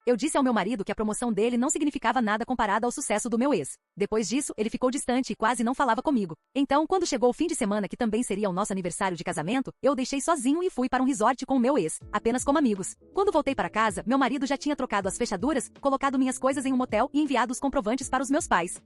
Eu disse ao meu marido que a promoção dele não significava nada comparada ao sucesso do meu ex. Depois disso, ele ficou distante e quase não falava comigo. Então, quando chegou o fim de semana, que também seria o nosso aniversário de casamento, eu o deixei sozinho e fui para um resort com o meu ex, apenas como amigos. Quando voltei para casa, meu marido já tinha trocado as fechaduras, colocado minhas coisas em um motel e enviado os comprovantes para os meus pais.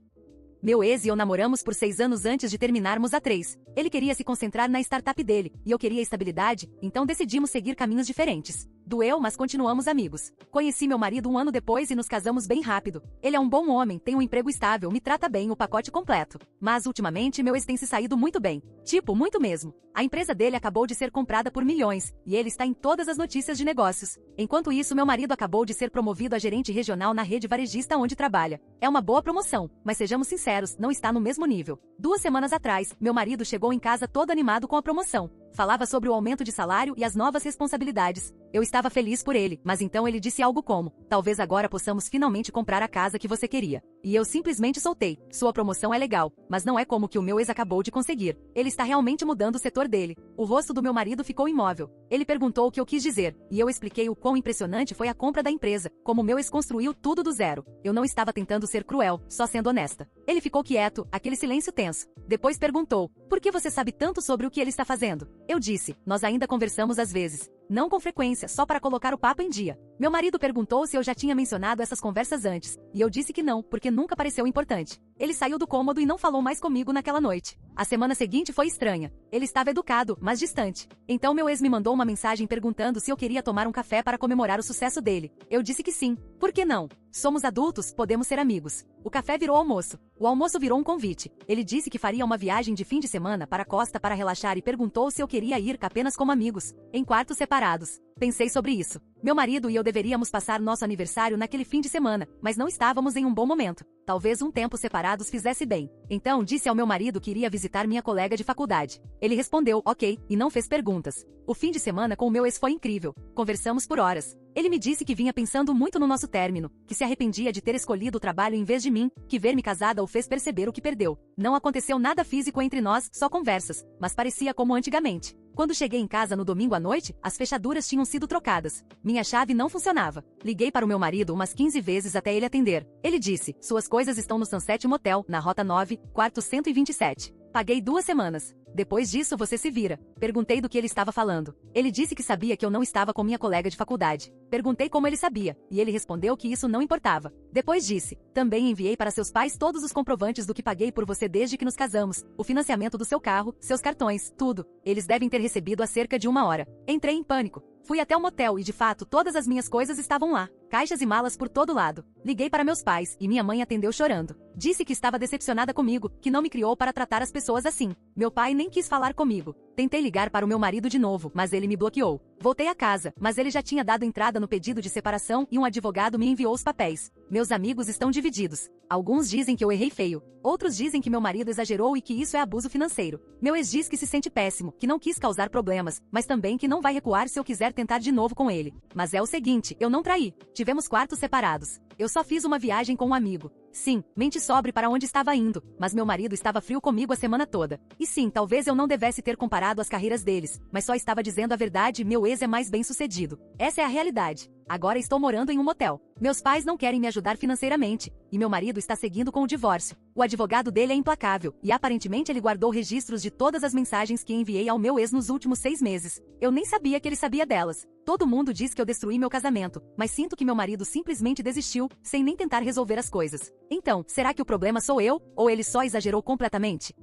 Meu ex e eu namoramos por 6 anos antes de terminarmos há 3. Ele queria se concentrar na startup dele, e eu queria estabilidade, então decidimos seguir caminhos diferentes. Doeu, mas continuamos amigos. Conheci meu marido 1 ano depois e nos casamos bem rápido. Ele é um bom homem, tem um emprego estável, me trata bem, o pacote completo. Mas ultimamente meu ex tem se saído muito bem. Tipo, muito mesmo. A empresa dele acabou de ser comprada por milhões, e ele está em todas as notícias de negócios. Enquanto isso, meu marido acabou de ser promovido a gerente regional na rede varejista onde trabalha. É uma boa promoção, mas sejamos sinceros, não está no mesmo nível. 2 semanas atrás, meu marido chegou em casa todo animado com a promoção. Falava sobre o aumento de salário e as novas responsabilidades. Eu estava feliz por ele, mas então ele disse algo como: talvez agora possamos finalmente comprar a casa que você queria. E eu simplesmente soltei: sua promoção é legal, mas não é como o que o meu ex acabou de conseguir. Ele está realmente mudando o setor dele. O rosto do meu marido ficou imóvel. Ele perguntou o que eu quis dizer, e eu expliquei o quão impressionante foi a compra da empresa, como meu ex construiu tudo do zero. Eu não estava tentando ser cruel, só sendo honesta. Ele ficou quieto, aquele silêncio tenso. Depois perguntou: por que você sabe tanto sobre o que ele está fazendo? Eu disse: nós ainda conversamos às vezes. Não com frequência, só para colocar o papo em dia. Meu marido perguntou se eu já tinha mencionado essas conversas antes, e eu disse que não, porque nunca pareceu importante. Ele saiu do cômodo e não falou mais comigo naquela noite. A semana seguinte foi estranha. Ele estava educado, mas distante. Então meu ex me mandou uma mensagem perguntando se eu queria tomar um café para comemorar o sucesso dele. Eu disse que sim. Por que não? Somos adultos, podemos ser amigos. O café virou almoço. O almoço virou um convite. Ele disse que faria uma viagem de fim de semana para a costa para relaxar e perguntou se eu queria ir apenas como amigos, em quartos separados. Pensei sobre isso. Meu marido e eu deveríamos passar nosso aniversário naquele fim de semana, mas não estávamos em um bom momento. Talvez um tempo separados fizesse bem. Então disse ao meu marido que iria visitar minha colega de faculdade. Ele respondeu, ok, e não fez perguntas. O fim de semana com o meu ex foi incrível. Conversamos por horas. Ele me disse que vinha pensando muito no nosso término, que se arrependia de ter escolhido o trabalho em vez de mim, que ver-me casada o fez perceber o que perdeu. Não aconteceu nada físico entre nós, só conversas, mas parecia como antigamente. Quando cheguei em casa no domingo à noite, as fechaduras tinham sido trocadas. Minha chave não funcionava. Liguei para o meu marido umas 15 vezes até ele atender. Ele disse: suas coisas estão no Sunset Motel, na Rota 9, quarto 127. Paguei 2 semanas. Depois disso você se vira. Perguntei do que ele estava falando. Ele disse que sabia que eu não estava com minha colega de faculdade. Perguntei como ele sabia, e ele respondeu que isso não importava. Depois disse: também enviei para seus pais todos os comprovantes do que paguei por você desde que nos casamos, o financiamento do seu carro, seus cartões, tudo. Eles devem ter recebido há cerca de 1 hora. Entrei em pânico. Fui até o motel e de fato todas as minhas coisas estavam lá. Caixas e malas por todo lado. Liguei para meus pais e minha mãe atendeu chorando. Disse que estava decepcionada comigo, que não me criou para tratar as pessoas assim. Meu pai nem quis falar comigo. Tentei ligar para o meu marido de novo, mas ele me bloqueou. Voltei a casa, mas ele já tinha dado entrada no pedido de separação e um advogado me enviou os papéis. Meus amigos estão divididos. Alguns dizem que eu errei feio. Outros dizem que meu marido exagerou e que isso é abuso financeiro. Meu ex diz que se sente péssimo, que não quis causar problemas, mas também que não vai recuar se eu quiser tentar de novo com ele. Mas é o seguinte, eu não traí. Tivemos quartos separados. Eu só fiz uma viagem com um amigo. Sim, mente sobre para onde estava indo, mas meu marido estava frio comigo a semana toda. E sim, talvez eu não devesse ter comparado as carreiras deles, mas só estava dizendo a verdade, meu ex é mais bem-sucedido. Essa é a realidade. Agora estou morando em um motel. Meus pais não querem me ajudar financeiramente, e meu marido está seguindo com o divórcio. O advogado dele é implacável, e aparentemente ele guardou registros de todas as mensagens que enviei ao meu ex nos últimos 6 meses. Eu nem sabia que ele sabia delas. Todo mundo diz que eu destruí meu casamento, mas sinto que meu marido simplesmente desistiu, sem nem tentar resolver as coisas. Então, será que o problema sou eu, ou ele só exagerou completamente?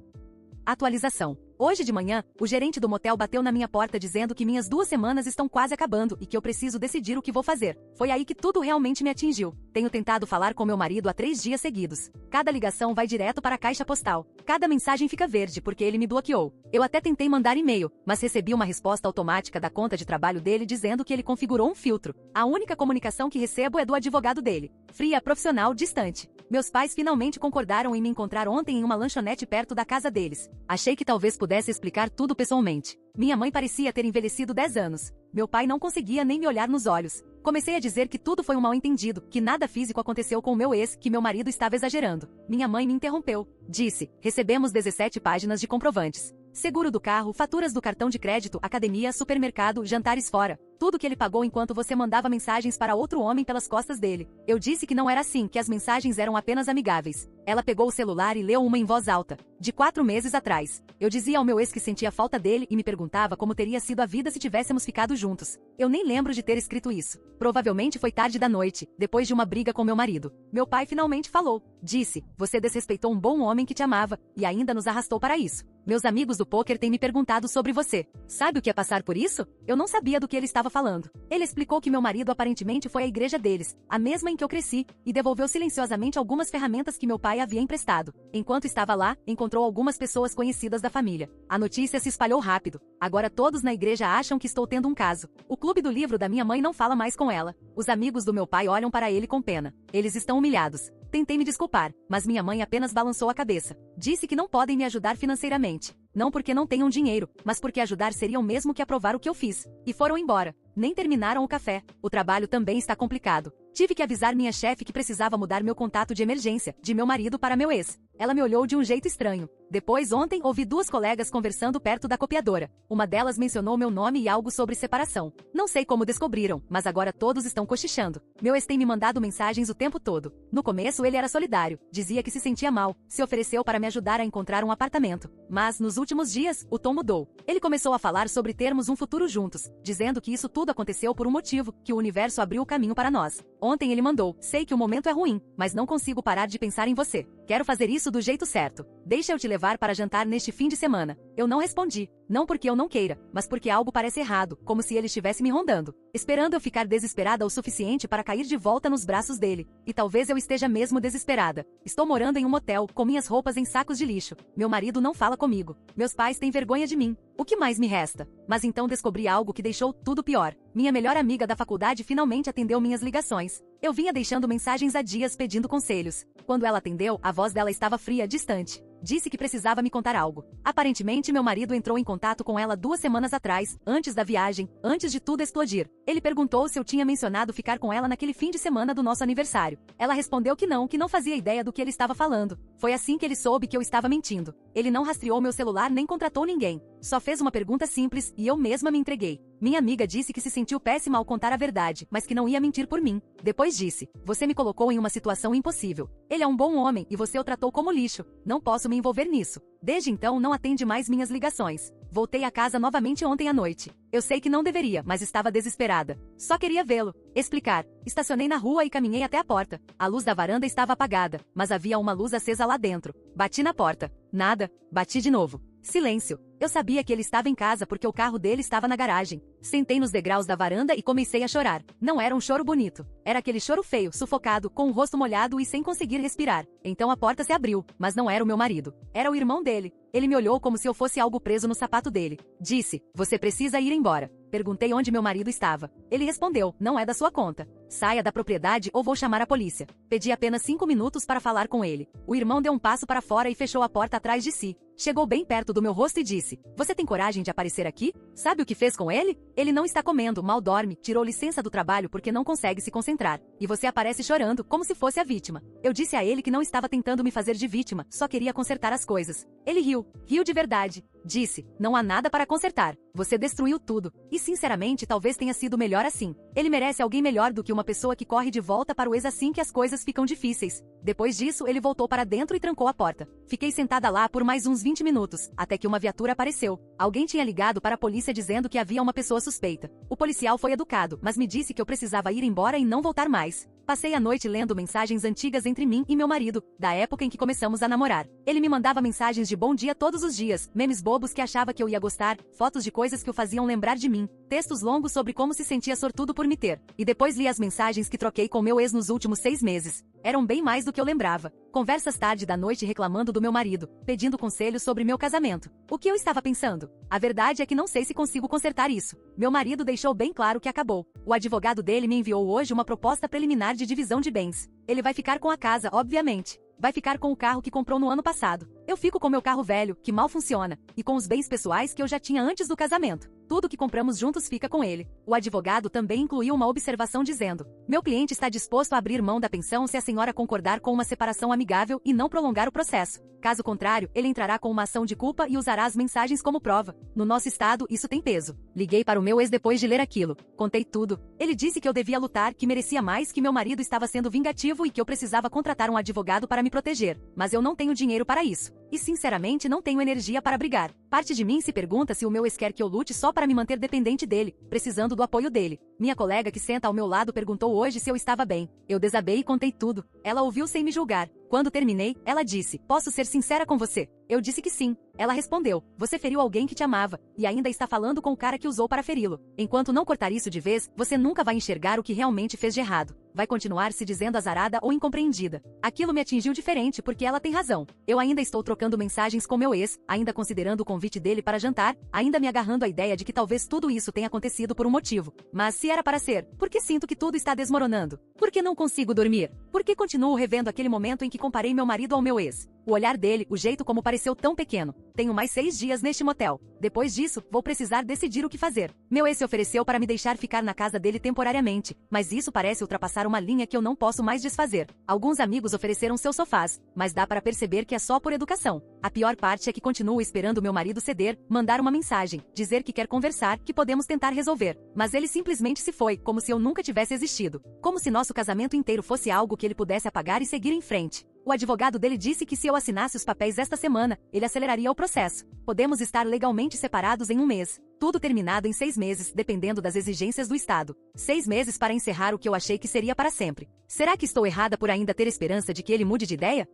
Atualização. Hoje de manhã, o gerente do motel bateu na minha porta dizendo que minhas 2 semanas estão quase acabando e que eu preciso decidir o que vou fazer. Foi aí que tudo realmente me atingiu. Tenho tentado falar com meu marido há 3 dias seguidos. Cada ligação vai direto para a caixa postal. Cada mensagem fica verde porque ele me bloqueou. Eu até tentei mandar e-mail, mas recebi uma resposta automática da conta de trabalho dele dizendo que ele configurou um filtro. A única comunicação que recebo é do advogado dele. Fria, profissional, distante. Meus pais finalmente concordaram em me encontrar ontem em uma lanchonete perto da casa deles. Achei que talvez pudesse explicar tudo pessoalmente. Minha mãe parecia ter envelhecido 10 anos. Meu pai não conseguia nem me olhar nos olhos. Comecei a dizer que tudo foi um mal-entendido, que nada físico aconteceu com o meu ex, que meu marido estava exagerando. Minha mãe me interrompeu. Disse: recebemos 17 páginas de comprovantes. Seguro do carro, faturas do cartão de crédito, academia, supermercado, jantares fora. Tudo que ele pagou enquanto você mandava mensagens para outro homem pelas costas dele. Eu disse que não era assim, que as mensagens eram apenas amigáveis. Ela pegou o celular e leu uma em voz alta. De 4 meses atrás. Eu dizia ao meu ex que sentia falta dele e me perguntava como teria sido a vida se tivéssemos ficado juntos. Eu nem lembro de ter escrito isso. Provavelmente foi tarde da noite, depois de uma briga com meu marido. Meu pai finalmente falou. Disse, você desrespeitou um bom homem que te amava, e ainda nos arrastou para isso. Meus amigos do pôquer têm me perguntado sobre você. Sabe o que é passar por isso? Eu não sabia do que ele estava falando. Ele explicou que meu marido aparentemente foi à igreja deles, a mesma em que eu cresci, e devolveu silenciosamente algumas ferramentas que meu pai havia emprestado. Enquanto estava lá, encontrou algumas pessoas conhecidas da família. A notícia se espalhou rápido. Agora todos na igreja acham que estou tendo um caso. O clube do livro da minha mãe não fala mais com ela. Os amigos do meu pai olham para ele com pena. Eles estão humilhados. Tentei me desculpar, mas minha mãe apenas balançou a cabeça. Disse que não podem me ajudar financeiramente. Não porque não tenham dinheiro, mas porque ajudar seria o mesmo que aprovar o que eu fiz. E foram embora. Nem terminaram o café. O trabalho também está complicado. Tive que avisar minha chefe que precisava mudar meu contato de emergência, de meu marido para meu ex. Ela me olhou de um jeito estranho. Depois, ontem, ouvi 2 colegas conversando perto da copiadora. Uma delas mencionou meu nome e algo sobre separação. Não sei como descobriram, mas agora todos estão cochichando. Meu ex tem me mandado mensagens o tempo todo. No começo, ele era solidário. Dizia que se sentia mal. Se ofereceu para me ajudar a encontrar um apartamento. Mas, nos últimos dias, o tom mudou. Ele começou a falar sobre termos um futuro juntos, dizendo que isso tudo aconteceu por um motivo, que o universo abriu o caminho para nós. Ontem ele mandou, sei que o momento é ruim, mas não consigo parar de pensar em você. Quero fazer isso do jeito certo. Deixa eu te levar para jantar neste fim de semana. Eu não respondi. Não porque eu não queira, mas porque algo parece errado, como se ele estivesse me rondando, esperando eu ficar desesperada o suficiente para cair de volta nos braços dele. E talvez eu esteja mesmo desesperada. Estou morando em um motel, com minhas roupas em sacos de lixo. Meu marido não fala comigo. Meus pais têm vergonha de mim. O que mais me resta? Mas então descobri algo que deixou tudo pior. Minha melhor amiga da faculdade finalmente atendeu minhas ligações. Eu vinha deixando mensagens há dias pedindo conselhos. Quando ela atendeu, a voz dela estava fria, distante. Disse que precisava me contar algo. Aparentemente, meu marido entrou em contato com ela 2 semanas atrás, antes da viagem, antes de tudo explodir. Ele perguntou se eu tinha mencionado ficar com ela naquele fim de semana do nosso aniversário. Ela respondeu que não fazia ideia do que ele estava falando. Foi assim que ele soube que eu estava mentindo. Ele não rastreou meu celular nem contratou ninguém. Só fez uma pergunta simples e eu mesma me entreguei. Minha amiga disse que se sentiu péssima ao contar a verdade, mas que não ia mentir por mim. Depois disse, você me colocou em uma situação impossível. Ele é um bom homem e você o tratou como lixo. Não posso me envolver nisso. Desde então não atende mais minhas ligações. Voltei a casa novamente ontem à noite. Eu sei que não deveria, mas estava desesperada. Só queria vê-lo. Explicar. Estacionei na rua e caminhei até a porta. A luz da varanda estava apagada, mas havia uma luz acesa lá dentro. Bati na porta. Nada. Bati de novo. Silêncio. Eu sabia que ele estava em casa porque o carro dele estava na garagem. Sentei nos degraus da varanda e comecei a chorar. Não era um choro bonito. Era aquele choro feio, sufocado, com o rosto molhado e sem conseguir respirar. Então a porta se abriu, mas não era o meu marido. Era o irmão dele. Ele me olhou como se eu fosse algo preso no sapato dele. Disse, você precisa ir embora. Perguntei onde meu marido estava. Ele respondeu, não é da sua conta. Saia da propriedade ou vou chamar a polícia. Pedi apenas 5 minutos para falar com ele. O irmão deu um passo para fora e fechou a porta atrás de si. Chegou bem perto do meu rosto e disse, você tem coragem de aparecer aqui? Sabe o que fez com ele? Ele não está comendo, mal dorme, tirou licença do trabalho porque não consegue se concentrar. E você aparece chorando, como se fosse a vítima. Eu disse a ele que não estava tentando me fazer de vítima, só queria consertar as coisas. Ele riu. Riu de verdade. Disse, não há nada para consertar. Você destruiu tudo. E sinceramente, talvez tenha sido melhor assim. Ele merece alguém melhor do que uma pessoa que corre de volta para o ex assim que as coisas ficam difíceis. Depois disso, ele voltou para dentro e trancou a porta. Fiquei sentada lá por mais uns 20 minutos, até que uma viatura apareceu. Alguém tinha ligado para a polícia dizendo que havia uma pessoa suspeita. O policial foi educado, mas me disse que eu precisava ir embora e não voltar mais. Passei a noite lendo mensagens antigas entre mim e meu marido, da época em que começamos a namorar. Ele me mandava mensagens de bom dia todos os dias, memes bobos que achava que eu ia gostar, fotos de coisas que o faziam lembrar de mim, textos longos sobre como se sentia sortudo por me ter. E depois li as mensagens que troquei com meu ex nos últimos 6 meses. Eram bem mais do que eu lembrava. Conversas tarde da noite reclamando do meu marido, pedindo conselhos sobre meu casamento. O que eu estava pensando? A verdade é que não sei se consigo consertar isso. Meu marido deixou bem claro que acabou. O advogado dele me enviou hoje uma proposta preliminar de divisão de bens. Ele vai ficar com a casa, obviamente. Vai ficar com o carro que comprou no ano passado. Eu fico com meu carro velho, que mal funciona, e com os bens pessoais que eu já tinha antes do casamento. Tudo que compramos juntos fica com ele. O advogado também incluiu uma observação dizendo: meu cliente está disposto a abrir mão da pensão se a senhora concordar com uma separação amigável e não prolongar o processo. Caso contrário, ele entrará com uma ação de culpa e usará as mensagens como prova. No nosso estado, isso tem peso. Liguei para o meu ex depois de ler aquilo. Contei tudo. Ele disse que eu devia lutar, que merecia mais, que meu marido estava sendo vingativo e que eu precisava contratar um advogado para me proteger. Mas eu não tenho dinheiro para isso. E sinceramente não tenho energia para brigar. Parte de mim se pergunta se o meu ex quer que eu lute só para me manter dependente dele, precisando do apoio dele. Minha colega que senta ao meu lado perguntou hoje se eu estava bem. Eu desabei e contei tudo. Ela ouviu sem me julgar. Quando terminei, ela disse: posso ser sincera com você? Eu disse que sim. Ela respondeu: você feriu alguém que te amava, e ainda está falando com o cara que usou para feri-lo. Enquanto não cortar isso de vez, você nunca vai enxergar o que realmente fez de errado. Vai continuar se dizendo azarada ou incompreendida. Aquilo me atingiu diferente porque ela tem razão. Eu ainda estou trocando mensagens com meu ex, ainda considerando o convite dele para jantar, ainda me agarrando à ideia de que talvez tudo isso tenha acontecido por um motivo. Mas se era para ser, por que sinto que tudo está desmoronando? Por que não consigo dormir? Por que continuo revendo aquele momento em que comparei meu marido ao meu ex? O olhar dele, o jeito como pareceu tão pequeno. Tenho mais 6 dias neste motel. Depois disso, vou precisar decidir o que fazer. Meu ex se ofereceu para me deixar ficar na casa dele temporariamente, mas isso parece ultrapassar uma linha que eu não posso mais desfazer. Alguns amigos ofereceram seus sofás, mas dá para perceber que é só por educação. A pior parte é que continuo esperando meu marido ceder, mandar uma mensagem, dizer que quer conversar, que podemos tentar resolver. Mas ele simplesmente se foi, como se eu nunca tivesse existido. Como se nosso casamento inteiro fosse algo que ele pudesse apagar e seguir em frente. O advogado dele disse que se eu assinasse os papéis esta semana, ele aceleraria o processo. Podemos estar legalmente separados em 1 mês. Tudo terminado em 6 meses, dependendo das exigências do Estado. 6 meses para encerrar o que eu achei que seria para sempre. Será que estou errada por ainda ter esperança de que ele mude de ideia?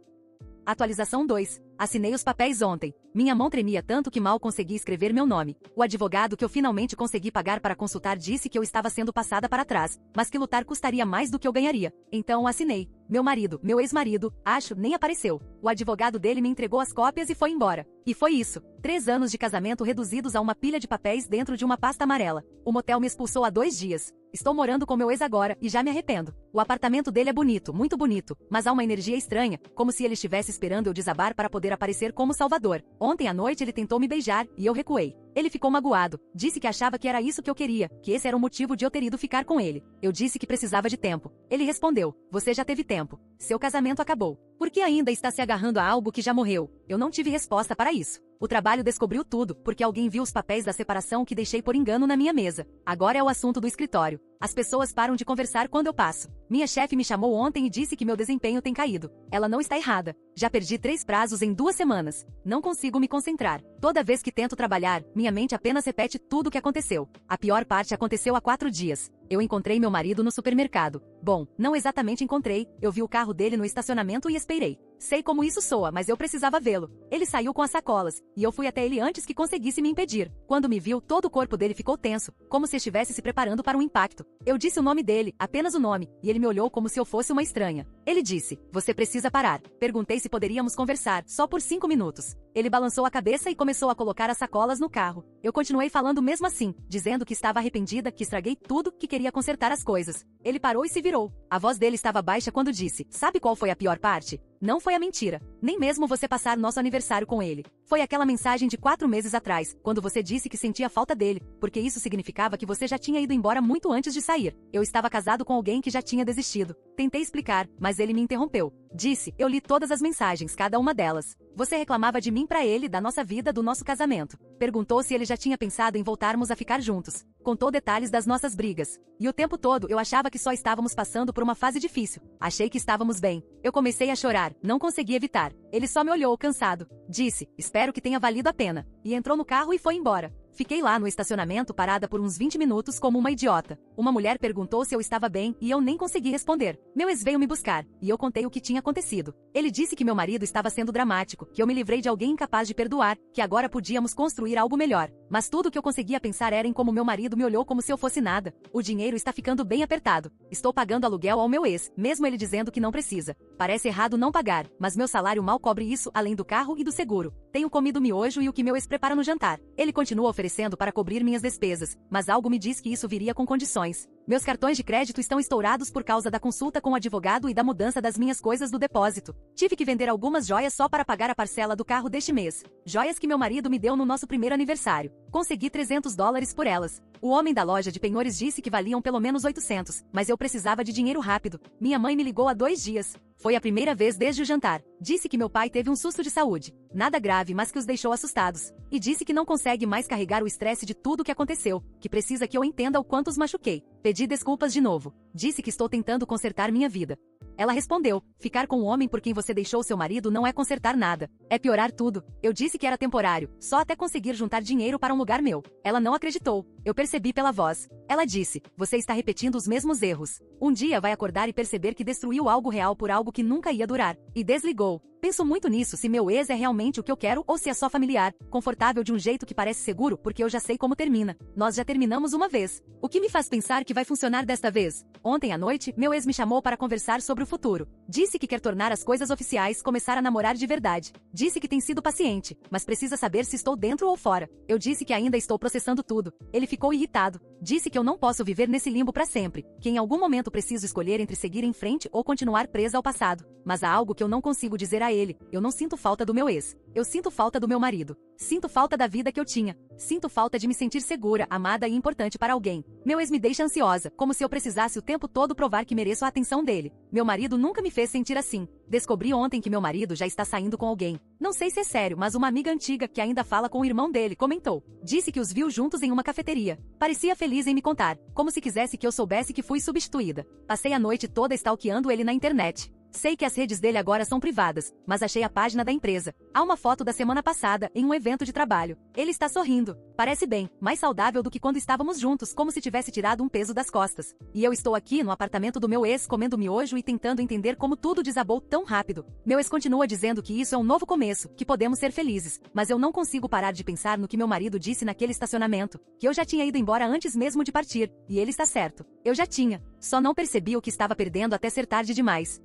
Atualização 2. Assinei os papéis ontem. Minha mão tremia tanto que mal consegui escrever meu nome. O advogado que eu finalmente consegui pagar para consultar disse que eu estava sendo passada para trás, mas que lutar custaria mais do que eu ganharia. Então assinei. Meu marido, meu ex-marido, acho, nem apareceu. O advogado dele me entregou as cópias e foi embora. E foi isso. 3 anos de casamento reduzidos a uma pilha de papéis dentro de uma pasta amarela. O motel me expulsou há 2 dias. Estou morando com meu ex agora, e já me arrependo. O apartamento dele é bonito, muito bonito, mas há uma energia estranha, como se ele estivesse esperando eu desabar para poder aparecer como salvador. Ontem à noite ele tentou me beijar, e eu recuei. Ele ficou magoado, disse que achava que era isso que eu queria, que esse era o motivo de eu ter ido ficar com ele. Eu disse que precisava de tempo. Ele respondeu: você já teve tempo. Seu casamento acabou. Por que ainda está se agarrando a algo que já morreu? Eu não tive resposta para isso. O trabalho descobriu tudo, porque alguém viu os papéis da separação que deixei por engano na minha mesa. Agora é o assunto do escritório. As pessoas param de conversar quando eu passo. Minha chefe me chamou ontem e disse que meu desempenho tem caído. Ela não está errada. Já perdi 3 prazos em 2 semanas. Não consigo me concentrar. Toda vez que tento trabalhar, minha mente apenas repete tudo o que aconteceu. A pior parte aconteceu há 4 dias. Eu encontrei meu marido no supermercado. Bom, não exatamente encontrei, eu vi o carro dele no estacionamento e esperei. Sei como isso soa, mas eu precisava vê-lo. Ele saiu com as sacolas, e eu fui até ele antes que conseguisse me impedir. Quando me viu, todo o corpo dele ficou tenso, como se estivesse se preparando para um impacto. Eu disse o nome dele, apenas o nome, e ele me olhou como se eu fosse uma estranha. Ele disse: você precisa parar. Perguntei se poderíamos conversar, só por 5 minutos. Ele balançou a cabeça e começou a colocar as sacolas no carro. Eu continuei falando mesmo assim, dizendo que estava arrependida, que estraguei tudo, que queria consertar as coisas. Ele parou e se virou. A voz dele estava baixa quando disse: sabe qual foi a pior parte? Não foi a mentira. Nem mesmo você passar nosso aniversário com ele. Foi aquela mensagem de 4 meses atrás, quando você disse que sentia falta dele, porque isso significava que você já tinha ido embora muito antes de sair. Eu estava casado com alguém que já tinha desistido. Tentei explicar, mas ele me interrompeu. Disse: eu li todas as mensagens, cada uma delas. Você reclamava de mim pra ele, da nossa vida, do nosso casamento. Perguntou se ele já tinha pensado em voltarmos a ficar juntos. Contou detalhes das nossas brigas. E o tempo todo eu achava que só estávamos passando por uma fase difícil. Achei que estávamos bem. Eu comecei a chorar, não consegui evitar. Ele só me olhou, cansado. Disse: espero que tenha valido a pena. E entrou no carro e foi embora. Fiquei lá no estacionamento parada por uns 20 minutos como uma idiota. Uma mulher perguntou se eu estava bem e eu nem consegui responder. Meu ex veio me buscar, e eu contei o que tinha acontecido. Ele disse que meu marido estava sendo dramático, que eu me livrei de alguém incapaz de perdoar, que agora podíamos construir algo melhor. Mas tudo o que eu conseguia pensar era em como meu marido me olhou como se eu fosse nada. O dinheiro está ficando bem apertado. Estou pagando aluguel ao meu ex, mesmo ele dizendo que não precisa. Parece errado não pagar, mas meu salário mal cobre isso, além do carro e do seguro. Tenho comido miojo e o que meu ex prepara no jantar. Ele continua oferecendo para cobrir minhas despesas, mas algo me diz que isso viria com condições. Meus cartões de crédito estão estourados por causa da consulta com o advogado e da mudança das minhas coisas do depósito. Tive que vender algumas joias só para pagar a parcela do carro deste mês. Joias que meu marido me deu no nosso primeiro aniversário. Consegui $300 por elas. O homem da loja de penhores disse que valiam pelo menos 800, mas eu precisava de dinheiro rápido. Minha mãe me ligou há 2 dias. Foi a primeira vez desde o jantar. Disse que meu pai teve um susto de saúde. Nada grave, mas que os deixou assustados. E disse que não consegue mais carregar o estresse de tudo o que aconteceu, que precisa que eu entenda o quanto os machuquei. Pedi desculpas de novo. Disse que estou tentando consertar minha vida. Ela respondeu: ficar com o homem por quem você deixou seu marido não é consertar nada. É piorar tudo. Eu disse que era temporário, só até conseguir juntar dinheiro para um lugar meu. Ela não acreditou. Eu percebi pela voz. Ela disse: você está repetindo os mesmos erros. Um dia vai acordar e perceber que destruiu algo real por algo que nunca ia durar. E desligou. Penso muito nisso, se meu ex é realmente o que eu quero ou se é só familiar, confortável de um jeito que parece seguro porque eu já sei como termina. Nós já terminamos uma vez. O que me faz pensar que vai funcionar desta vez? Ontem à noite, meu ex me chamou para conversar sobre o futuro. Disse que quer tornar as coisas oficiais, começar a namorar de verdade. Disse que tem sido paciente, mas precisa saber se estou dentro ou fora. Eu disse que ainda estou processando tudo. Ele ficou irritado. Disse que eu não posso viver nesse limbo para sempre, que em algum momento preciso escolher entre seguir em frente ou continuar presa ao passado. Mas há algo que eu não consigo dizer a ele: eu não sinto falta do meu ex. Eu sinto falta do meu marido. Sinto falta da vida que eu tinha. Sinto falta de me sentir segura, amada e importante para alguém. Meu ex me deixa ansiosa, como se eu precisasse o tempo todo provar que mereço a atenção dele. Meu marido nunca me fez sentir assim. Descobri ontem que meu marido já está saindo com alguém. Não sei se é sério, mas uma amiga antiga que ainda fala com o irmão dele comentou. Disse que os viu juntos em uma cafeteria. Parecia feliz em me contar, como se quisesse que eu soubesse que fui substituída. Passei a noite toda stalkeando ele na internet. Sei que as redes dele agora são privadas, mas achei a página da empresa. Há uma foto da semana passada, em um evento de trabalho. Ele está sorrindo. Parece bem, mais saudável do que quando estávamos juntos, como se tivesse tirado um peso das costas. E eu estou aqui no apartamento do meu ex comendo miojo e tentando entender como tudo desabou tão rápido. Meu ex continua dizendo que isso é um novo começo, que podemos ser felizes, mas eu não consigo parar de pensar no que meu marido disse naquele estacionamento, que eu já tinha ido embora antes mesmo de partir, e ele está certo. Eu já tinha, só não percebi o que estava perdendo até ser tarde demais.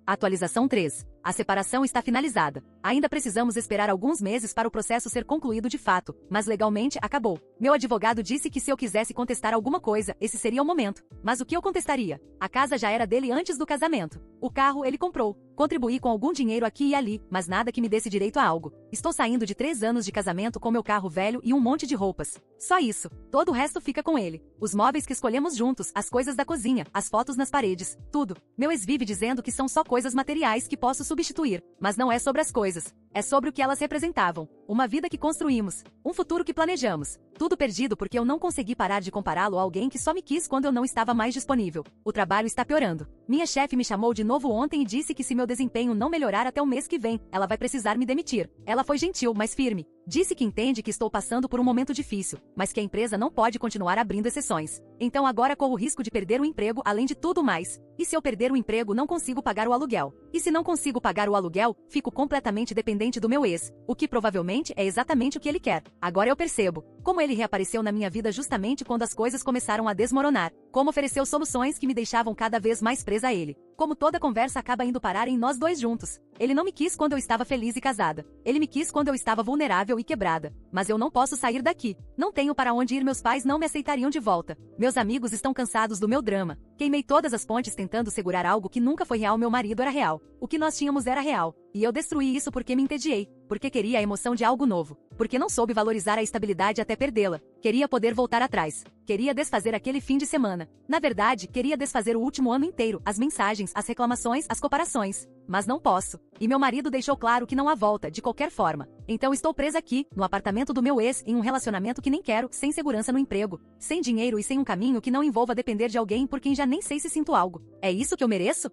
Atualização 3. A separação está finalizada. Ainda precisamos esperar alguns meses para o processo ser concluído de fato, mas legalmente acabou. Meu advogado disse que se eu quisesse contestar alguma coisa, esse seria o momento. Mas o que eu contestaria? A casa já era dele antes do casamento. O carro ele comprou. Contribuí com algum dinheiro aqui e ali, mas nada que me desse direito a algo. Estou saindo de 3 anos de casamento com meu carro velho e um monte de roupas. Só isso. Todo o resto fica com ele. Os móveis que escolhemos juntos, as coisas da cozinha, as fotos nas paredes, tudo. Meu ex vive dizendo que são só coisas materiais que posso substituir, mas não é sobre as coisas. É sobre o que elas representavam. Uma vida que construímos. Um futuro que planejamos. Tudo perdido porque eu não consegui parar de compará-lo a alguém que só me quis quando eu não estava mais disponível. O trabalho está piorando. Minha chefe me chamou de novo ontem e disse que se meu desempenho não melhorar até o mês que vem, ela vai precisar me demitir. Ela foi gentil, mas firme. Disse que entende que estou passando por um momento difícil, mas que a empresa não pode continuar abrindo exceções. Então agora corro o risco de perder o emprego além de tudo mais. E se eu perder o emprego, não consigo pagar o aluguel. E se não consigo pagar o aluguel, fico completamente dependente do meu ex, o que provavelmente é exatamente o que ele quer. Agora eu percebo como ele reapareceu na minha vida justamente quando as coisas começaram a desmoronar. Como ofereceu soluções que me deixavam cada vez mais presa a ele. Como toda conversa acaba indo parar em nós dois juntos. Ele não me quis quando eu estava feliz e casada. Ele me quis quando eu estava vulnerável e quebrada. Mas eu não posso sair daqui. Não tenho para onde ir, meus pais não me aceitariam de volta. Meus amigos estão cansados do meu drama. Queimei todas as pontes tentando segurar algo que nunca foi real. Meu marido era real. O que nós tínhamos era real. E eu destruí isso porque me entediei. Porque queria a emoção de algo novo. Porque não soube valorizar a estabilidade até perdê-la. Queria poder voltar atrás. Queria desfazer aquele fim de semana. Na verdade, queria desfazer o último ano inteiro, as mensagens, as reclamações, as comparações. Mas não posso. E meu marido deixou claro que não há volta, de qualquer forma. Então estou presa aqui, no apartamento do meu ex, em um relacionamento que nem quero, sem segurança no emprego, sem dinheiro e sem um caminho que não envolva depender de alguém por quem já nem sei se sinto algo. É isso que eu mereço?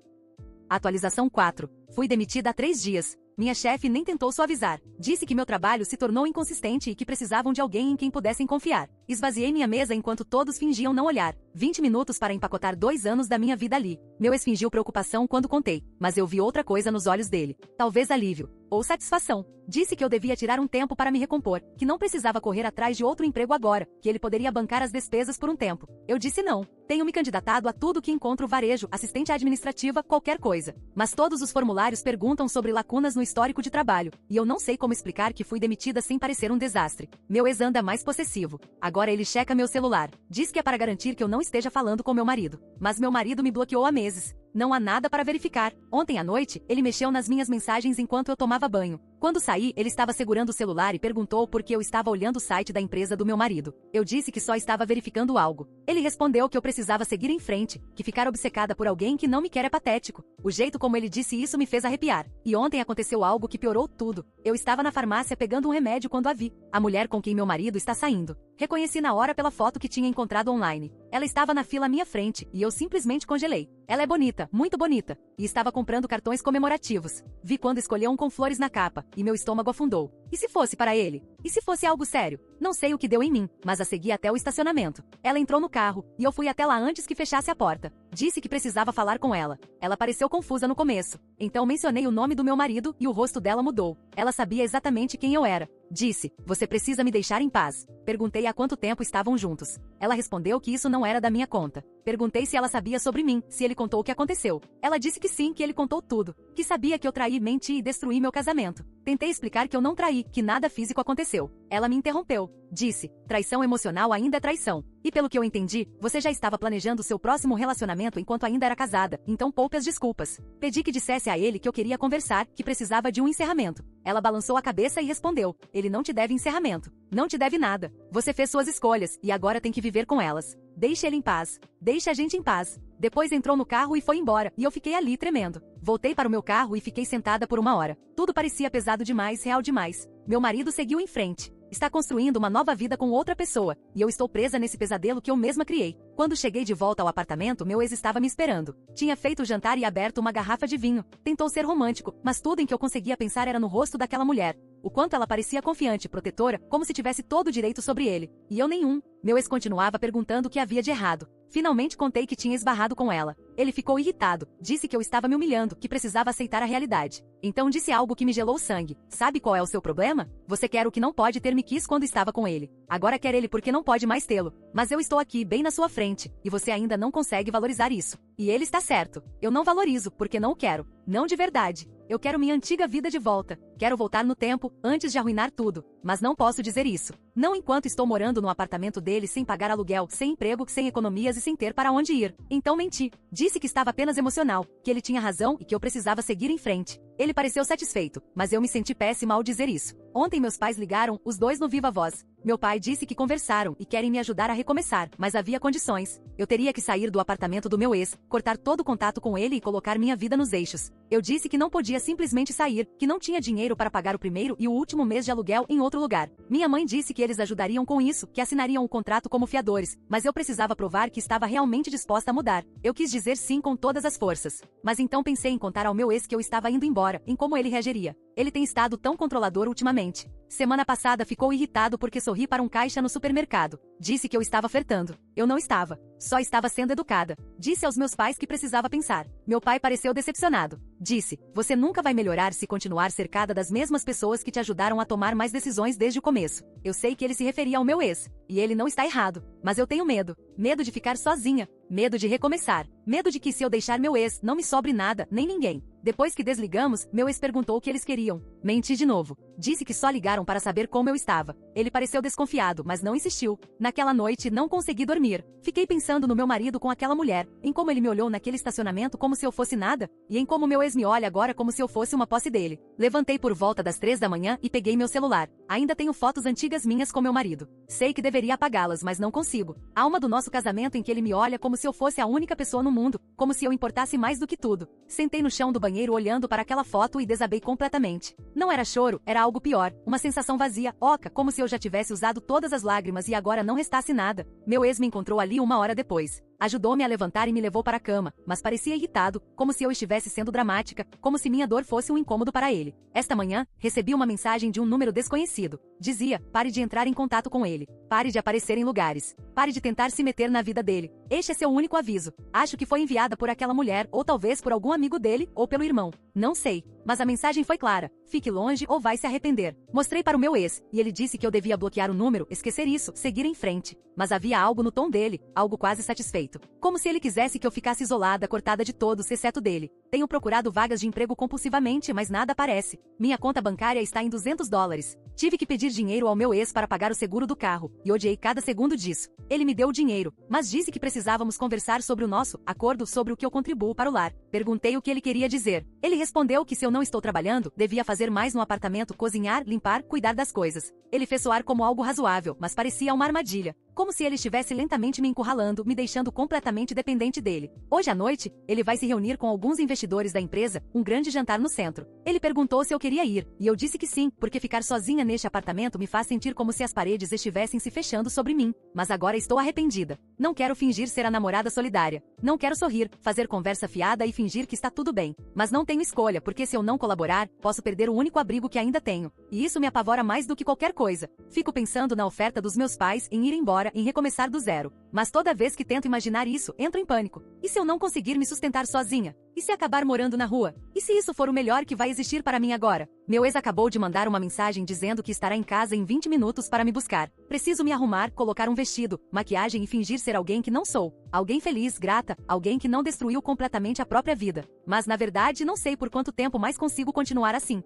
Atualização 4. Fui demitida há 3 dias. Minha chefe nem tentou suavizar. Disse que meu trabalho se tornou inconsistente e que precisavam de alguém em quem pudessem confiar. Esvaziei minha mesa enquanto todos fingiam não olhar. 20 minutos para empacotar 2 anos da minha vida ali. Meu ex fingiu preocupação quando contei, mas eu vi outra coisa nos olhos dele. Talvez alívio. Ou satisfação. Disse que eu devia tirar um tempo para me recompor, que não precisava correr atrás de outro emprego agora, que ele poderia bancar as despesas por um tempo. Eu disse não. Tenho me candidatado a tudo que encontro varejo, assistente administrativa, qualquer coisa. Mas todos os formulários perguntam sobre lacunas no histórico de trabalho, e eu não sei como explicar que fui demitida sem parecer um desastre. Meu ex anda mais possessivo. Agora ele checa meu celular. Diz que é para garantir que eu não esteja falando com meu marido. Mas meu marido me bloqueou há meses. Não há nada para verificar. Ontem à noite, ele mexeu nas minhas mensagens enquanto eu tomava banho. Quando saí, ele estava segurando o celular e perguntou por que eu estava olhando o site da empresa do meu marido. Eu disse que só estava verificando algo. Ele respondeu que eu precisava seguir em frente, que ficar obcecada por alguém que não me quer é patético. O jeito como ele disse isso me fez arrepiar. E ontem aconteceu algo que piorou tudo. Eu estava na farmácia pegando um remédio quando a vi. A mulher com quem meu marido está saindo. Reconheci na hora pela foto que tinha encontrado online. Ela estava na fila à minha frente, e eu simplesmente congelei. Ela é bonita, muito bonita, e estava comprando cartões comemorativos. Vi quando escolheu um com flores na capa, e meu estômago afundou. E se fosse para ele? E se fosse algo sério? Não sei o que deu em mim, mas a segui até o estacionamento. Ela entrou no carro, e eu fui até lá antes que fechasse a porta. Disse que precisava falar com ela. Ela pareceu confusa no começo. Então mencionei o nome do meu marido, e o rosto dela mudou. Ela sabia exatamente quem eu era. Disse, você precisa me deixar em paz. Perguntei há quanto tempo estavam juntos. Ela respondeu que isso não era da minha conta. Perguntei se ela sabia sobre mim, se ele contou o que aconteceu. Ela disse que sim, que ele contou tudo. Que sabia que eu traí, menti e destruí meu casamento. Tentei explicar que eu não traí, que nada físico aconteceu. Ela me interrompeu. Disse, traição emocional ainda é traição. E pelo que eu entendi, você já estava planejando seu próximo relacionamento enquanto ainda era casada, então poupe as desculpas. Pedi que dissesse a ele que eu queria conversar, que precisava de um encerramento. Ela balançou a cabeça e respondeu, ele não te deve encerramento. Não te deve nada. Você fez suas escolhas, e agora tem que viver com elas. Deixe ele em paz. Deixe a gente em paz. Depois entrou no carro e foi embora, e eu fiquei ali tremendo. Voltei para o meu carro e fiquei sentada por 1 hora. Tudo parecia pesado demais, real demais. Meu marido seguiu em frente. Está construindo uma nova vida com outra pessoa, e eu estou presa nesse pesadelo que eu mesma criei. Quando cheguei de volta ao apartamento, meu ex estava me esperando. Tinha feito o jantar e aberto uma garrafa de vinho. Tentou ser romântico, mas tudo em que eu conseguia pensar era no rosto daquela mulher. O quanto ela parecia confiante, protetora, como se tivesse todo o direito sobre ele. E eu nenhum. Meu ex continuava perguntando o que havia de errado. Finalmente contei que tinha esbarrado com ela. Ele ficou irritado. Disse que eu estava me humilhando, que precisava aceitar a realidade. Então disse algo que me gelou o sangue. Sabe qual é o seu problema? Você quer o que não pode ter me quis quando estava com ele. Agora quer ele porque não pode mais tê-lo. Mas eu estou aqui, bem na sua frente, e você ainda não consegue valorizar isso. E ele está certo. Eu não valorizo, porque não o quero. Não de verdade. Eu quero minha antiga vida de volta. Quero voltar no tempo, antes de arruinar tudo. Mas não posso dizer isso. Não enquanto estou morando no apartamento dele sem pagar aluguel, sem emprego, sem economias e sem ter para onde ir. Então menti. Disse que estava apenas emocional, que ele tinha razão e que eu precisava seguir em frente. Ele pareceu satisfeito, mas eu me senti péssima ao dizer isso. Ontem meus pais ligaram, os dois no Viva Voz. Meu pai disse que conversaram e querem me ajudar a recomeçar, mas havia condições. Eu teria que sair do apartamento do meu ex, cortar todo o contato com ele e colocar minha vida nos eixos. Eu disse que não podia simplesmente sair, que não tinha dinheiro para pagar o primeiro e o último mês de aluguel em outro lugar. Minha mãe disse que eles ajudariam com isso, que assinariam o contrato como fiadores, mas eu precisava provar que estava realmente disposta a mudar. Eu quis dizer sim com todas as forças. Mas então pensei em contar ao meu ex que eu estava indo embora, em como ele reagiria. Ele tem estado tão controlador ultimamente. Semana passada ficou irritado porque sorri para um caixa no supermercado. Disse que eu estava flertando. Eu não estava. Só estava sendo educada. Disse aos meus pais que precisava pensar. Meu pai pareceu decepcionado. Disse, você nunca vai melhorar se continuar cercada das mesmas pessoas que te ajudaram a tomar mais decisões desde o começo. Eu sei que ele se referia ao meu ex. E ele não está errado. Mas eu tenho medo. Medo de ficar sozinha. Medo de recomeçar. Medo de que se eu deixar meu ex, não me sobre nada, nem ninguém. Depois que desligamos, meu ex perguntou o que eles queriam. Menti de novo. Disse que só ligaram para saber como eu estava. Ele pareceu desconfiado, mas não insistiu. Naquela noite, não consegui dormir. Fiquei pensando no meu marido com aquela mulher, em como ele me olhou naquele estacionamento como se eu fosse nada, e em como meu ex me olha agora como se eu fosse uma posse dele. Levantei por volta das 3 da manhã e peguei meu celular. Ainda tenho fotos antigas minhas com meu marido. Sei que deveria apagá-las, mas não consigo. Há uma do nosso casamento em que ele me olha como se eu fosse a única pessoa no mundo, como se eu importasse mais do que tudo. Sentei no chão do banheiro olhando para aquela foto e desabei completamente. Não era choro, era algo pior, uma sensação vazia, oca, como se eu já tivesse usado todas as lágrimas e agora não restasse nada. Meu ex me encontrou ali 1 hora depois. Ajudou-me a levantar e me levou para a cama, mas parecia irritado, como se eu estivesse sendo dramática, como se minha dor fosse um incômodo para ele. Esta manhã, recebi uma mensagem de um número desconhecido. Dizia, pare de entrar em contato com ele. Pare de aparecer em lugares. Pare de tentar se meter na vida dele. Este é seu único aviso. Acho que foi enviada por aquela mulher, ou talvez por algum amigo dele, ou pelo irmão. Não sei. Mas a mensagem foi clara. Fique longe ou vai se arrepender. Mostrei para o meu ex, e ele disse que eu devia bloquear o número, esquecer isso, seguir em frente. Mas havia algo no tom dele, algo quase satisfeito. jeito. Como se ele quisesse que eu ficasse isolada, cortada de todos, exceto dele. Tenho procurado vagas de emprego compulsivamente, mas nada aparece. Minha conta bancária está em $200. Tive que pedir dinheiro ao meu ex para pagar o seguro do carro, e odiei cada segundo disso. Ele me deu o dinheiro, mas disse que precisávamos conversar sobre o nosso acordo sobre o que eu contribuo para o lar. Perguntei o que ele queria dizer. Ele respondeu que se eu não estou trabalhando, devia fazer mais no apartamento, cozinhar, limpar, cuidar das coisas. Ele fez soar como algo razoável, mas parecia uma armadilha. Como se ele estivesse lentamente me encurralando, me deixando completamente dependente dele. Hoje à noite, ele vai se reunir com alguns investidores da empresa, um grande jantar no centro. Ele perguntou se eu queria ir, e eu disse que sim, porque ficar sozinha neste apartamento me faz sentir como se as paredes estivessem se fechando sobre mim. Mas agora estou arrependida. Não quero fingir ser a namorada solidária. Não quero sorrir, fazer conversa fiada e fingir que está tudo bem. Mas não tenho escolha, porque se eu não colaborar, posso perder o único abrigo que ainda tenho. E isso me apavora mais do que qualquer coisa. Fico pensando na oferta dos meus pais em ir embora, em recomeçar do zero. Mas toda vez que tento imaginar isso, entro em pânico. E se eu não conseguir me sustentar sozinha? E se acabar morando na rua? E se isso for o melhor que vai existir para mim agora? Meu ex acabou de mandar uma mensagem dizendo que estará em casa em 20 minutos para me buscar. Preciso me arrumar, colocar um vestido, maquiagem e fingir ser alguém que não sou. Alguém feliz, grata, alguém que não destruiu completamente a própria vida. Mas na verdade não sei por quanto tempo mais consigo continuar assim.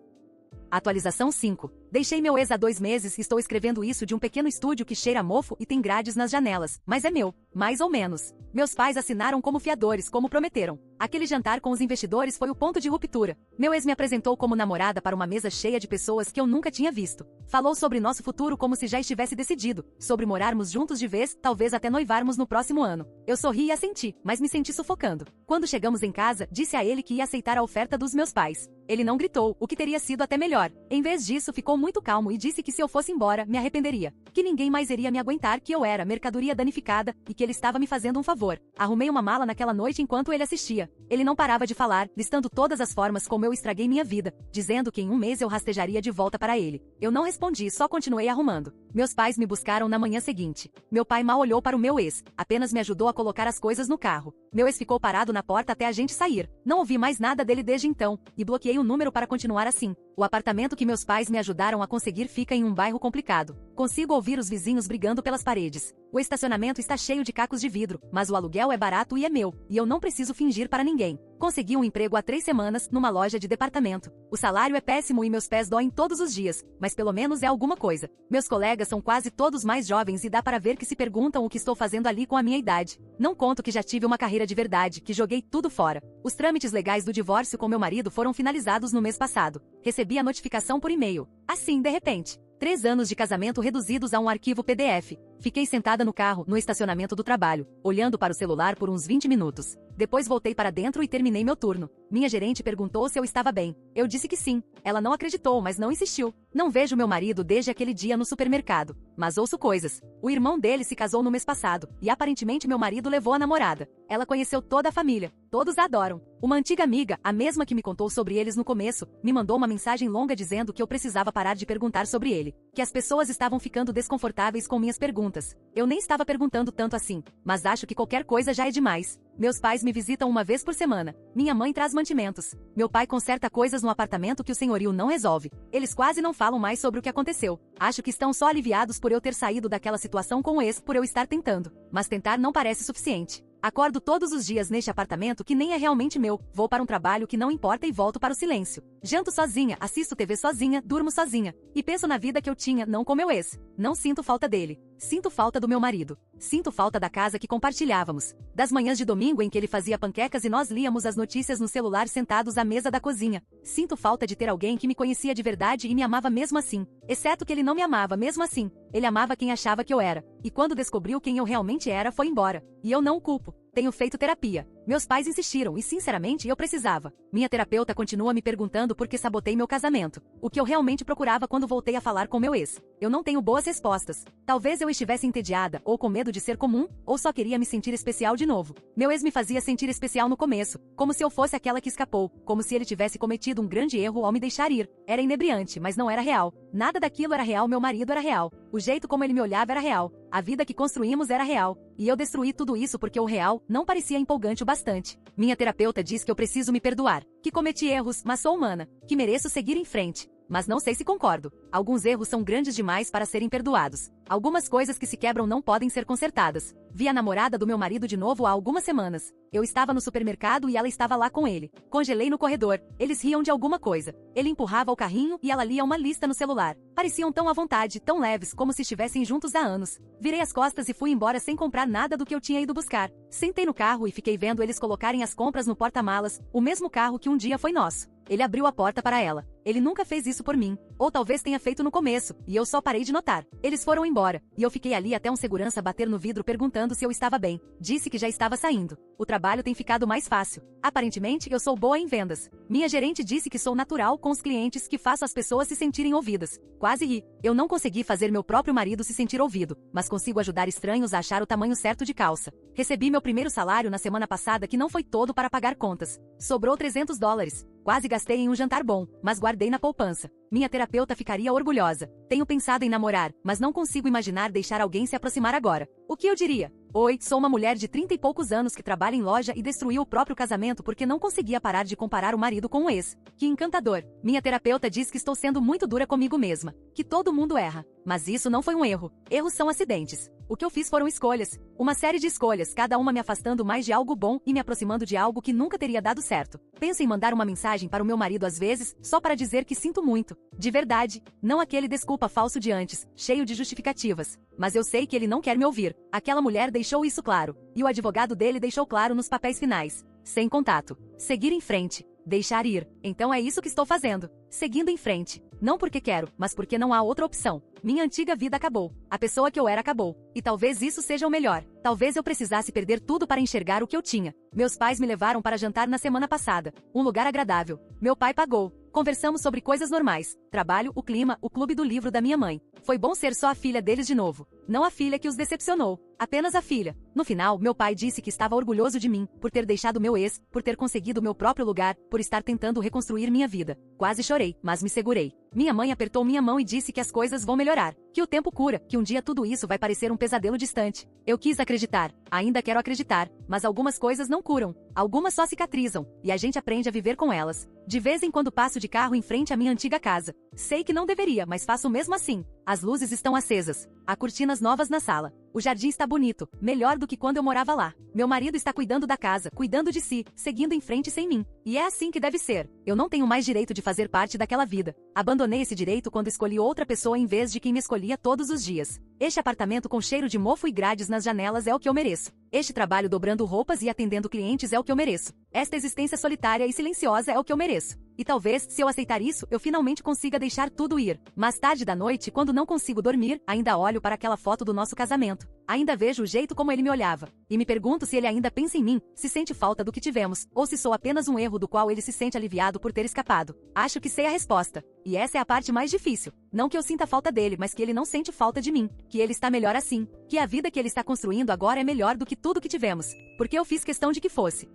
Atualização 5. Deixei meu ex há 2 meses e estou escrevendo isso de um pequeno estúdio que cheira a mofo e tem grades nas janelas, mas é meu, mais ou menos. Meus pais assinaram como fiadores, como prometeram. Aquele jantar com os investidores foi o ponto de ruptura. Meu ex me apresentou como namorada para uma mesa cheia de pessoas que eu nunca tinha visto. Falou sobre nosso futuro como se já estivesse decidido, sobre morarmos juntos de vez, talvez até noivarmos no próximo ano. Eu sorri e assenti, mas me senti sufocando. Quando chegamos em casa, disse a ele que ia aceitar a oferta dos meus pais. Ele não gritou, o que teria sido até melhor. Em vez disso, ficou muito calmo e disse que se eu fosse embora, me arrependeria. Que ninguém mais iria me aguentar, que eu era mercadoria danificada e que ele estava me fazendo um favor. Arrumei uma mala naquela noite enquanto ele assistia. Ele não parava de falar, listando todas as formas como eu estraguei minha vida, dizendo que em 1 mês eu rastejaria de volta para ele. Eu não respondi, só continuei arrumando. Meus pais me buscaram na manhã seguinte. Meu pai mal olhou para o meu ex, apenas me ajudou a colocar as coisas no carro. Meu ex ficou parado na porta até a gente sair. Não ouvi mais nada dele desde então, e bloqueei o número para continuar assim. O apartamento que meus pais me ajudaram a conseguir fica em um bairro complicado. Consigo ouvir os vizinhos brigando pelas paredes. O estacionamento está cheio de cacos de vidro, mas o aluguel é barato e é meu, e eu não preciso fingir para ninguém. Consegui um emprego há 3 semanas, numa loja de departamento. O salário é péssimo e meus pés doem todos os dias, mas pelo menos é alguma coisa. Meus colegas são quase todos mais jovens e dá para ver que se perguntam o que estou fazendo ali com a minha idade. Não conto que já tive uma carreira de verdade, que joguei tudo fora. Os trâmites legais do divórcio com meu marido foram finalizados no mês passado. Recebi a notificação por e-mail. Assim, de repente. 3 anos de casamento reduzidos a um arquivo PDF. Fiquei sentada no carro, no estacionamento do trabalho, olhando para o celular por uns 20 minutos. Depois voltei para dentro e terminei meu turno. Minha gerente perguntou se eu estava bem. Eu disse que sim. Ela não acreditou, mas não insistiu. Não vejo meu marido desde aquele dia no supermercado. Mas ouço coisas. O irmão dele se casou no mês passado, e aparentemente meu marido levou a namorada. Ela conheceu toda a família. Todos a adoram. Uma antiga amiga, a mesma que me contou sobre eles no começo, me mandou uma mensagem longa dizendo que eu precisava parar de perguntar sobre ele. Que as pessoas estavam ficando desconfortáveis com minhas perguntas. Eu nem estava perguntando tanto assim, mas acho que qualquer coisa já é demais. Meus pais me visitam 1 vez por semana. Minha mãe traz mantimentos. Meu pai conserta coisas no apartamento que o senhorio não resolve. Eles quase não falam mais sobre o que aconteceu. Acho que estão só aliviados por eu ter saído daquela situação com o ex, por eu estar tentando. Mas tentar não parece suficiente. Acordo todos os dias neste apartamento que nem é realmente meu, vou para um trabalho que não importa e volto para o silêncio. Janto sozinha, assisto TV sozinha, durmo sozinha. E penso na vida que eu tinha, não com meu ex. Não sinto falta dele. Sinto falta do meu marido. Sinto falta da casa que compartilhávamos. Das manhãs de domingo em que ele fazia panquecas e nós líamos as notícias no celular sentados à mesa da cozinha. Sinto falta de ter alguém que me conhecia de verdade e me amava mesmo assim. Exceto que ele não me amava mesmo assim. Ele amava quem achava que eu era. E quando descobriu quem eu realmente era, foi embora. E eu não o culpo. Tenho feito terapia. Meus pais insistiram e, sinceramente, eu precisava. Minha terapeuta continua me perguntando por que sabotei meu casamento. O que eu realmente procurava quando voltei a falar com meu ex. Eu não tenho boas respostas. Talvez eu estivesse entediada, ou com medo de ser comum, ou só queria me sentir especial de novo. Meu ex me fazia sentir especial no começo, como se eu fosse aquela que escapou, como se ele tivesse cometido um grande erro ao me deixar ir. Era inebriante, mas não era real. Nada daquilo era real, meu marido era real. O jeito como ele me olhava era real. A vida que construímos era real. E eu destruí tudo isso porque o real não parecia empolgante o bastante. Minha terapeuta diz que eu preciso me perdoar, que cometi erros, mas sou humana, que mereço seguir em frente. mas não sei se concordo. Alguns erros são grandes demais para serem perdoados. Algumas coisas que se quebram não podem ser consertadas. Vi a namorada do meu marido de novo há algumas semanas. Eu estava no supermercado e ela estava lá com ele. Congelei no corredor. Eles riam de alguma coisa. Ele empurrava o carrinho e ela lia uma lista no celular. Pareciam tão à vontade, tão leves, como se estivessem juntos há anos. Virei as costas e fui embora sem comprar nada do que eu tinha ido buscar. Sentei no carro e fiquei vendo eles colocarem as compras no porta-malas, o mesmo carro que um dia foi nosso. Ele abriu a porta para ela. Ele nunca fez isso por mim. Ou talvez tenha feito no começo, e eu só parei de notar. Eles foram embora, e eu fiquei ali até um segurança bater no vidro perguntando se eu estava bem. Disse que já estava saindo. O trabalho tem ficado mais fácil. Aparentemente, eu sou boa em vendas. Minha gerente disse que sou natural com os clientes, que faço as pessoas se sentirem ouvidas. Quase ri. Eu não consegui fazer meu próprio marido se sentir ouvido, mas consigo ajudar estranhos a achar o tamanho certo de calça. Recebi meu primeiro salário na semana passada que não foi todo para pagar contas. Sobrou $300. Quase gastei em um jantar bom, mas guardei na poupança. Minha terapeuta ficaria orgulhosa. Tenho pensado em namorar, mas não consigo imaginar deixar alguém se aproximar agora. O que eu diria? Oi, sou uma mulher de 30 e poucos anos que trabalha em loja e destruiu o próprio casamento porque não conseguia parar de comparar o marido com o ex. Que encantador. Minha terapeuta diz que estou sendo muito dura comigo mesma. Que todo mundo erra. Mas isso não foi um erro. Erros são acidentes. O que eu fiz foram escolhas. Uma série de escolhas, cada uma me afastando mais de algo bom e me aproximando de algo que nunca teria dado certo. Penso em mandar uma mensagem para o meu marido às vezes, só para dizer que sinto muito. De verdade. Não aquele desculpa falso de antes, cheio de justificativas. Mas eu sei que ele não quer me ouvir. Aquela mulher deixou isso claro. E o advogado dele deixou claro nos papéis finais. Sem contato. Seguir em frente. Deixar ir. Então é isso que estou fazendo. Seguindo em frente. Não porque quero, mas porque não há outra opção. Minha antiga vida acabou. A pessoa que eu era acabou. E talvez isso seja o melhor. Talvez eu precisasse perder tudo para enxergar o que eu tinha. Meus pais me levaram para jantar na semana passada. Um lugar agradável. Meu pai pagou. Conversamos sobre coisas normais. Trabalho, o clima, o clube do livro da minha mãe. Foi bom ser só a filha deles de novo. Não a filha que os decepcionou. Apenas a filha. No final, meu pai disse que estava orgulhoso de mim, por ter deixado meu ex, por ter conseguido meu próprio lugar, por estar tentando reconstruir minha vida. Quase chorei, mas me segurei. Minha mãe apertou minha mão e disse que as coisas vão melhorar, que o tempo cura, que um dia tudo isso vai parecer um pesadelo distante. Eu quis acreditar, ainda quero acreditar, mas algumas coisas não curam. Algumas só cicatrizam, e a gente aprende a viver com elas. De vez em quando passo de carro em frente à minha antiga casa. Sei que não deveria, mas faço mesmo assim. As luzes estão acesas. Há cortinas novas na sala. O jardim está bonito, melhor do que quando eu morava lá. Meu marido está cuidando da casa, cuidando de si, seguindo em frente sem mim. E é assim que deve ser. Eu não tenho mais direito de fazer parte daquela vida. Abandonei esse direito quando escolhi outra pessoa em vez de quem me escolhia todos os dias. Este apartamento com cheiro de mofo e grades nas janelas é o que eu mereço. Este trabalho dobrando roupas e atendendo clientes é o que eu mereço. Esta existência solitária e silenciosa é o que eu mereço. E talvez, se eu aceitar isso, eu finalmente consiga deixar tudo ir. Mais tarde da noite, quando não consigo dormir, ainda olho para aquela foto do nosso casamento. Ainda vejo o jeito como ele me olhava. E me pergunto se ele ainda pensa em mim, se sente falta do que tivemos, ou se sou apenas um erro do qual ele se sente aliviado por ter escapado. Acho que sei a resposta. E essa é a parte mais difícil. Não que eu sinta falta dele, mas que ele não sente falta de mim. Que ele está melhor assim. Que a vida que ele está construindo agora é melhor do que tudo que tivemos. Porque eu fiz questão de que fosse.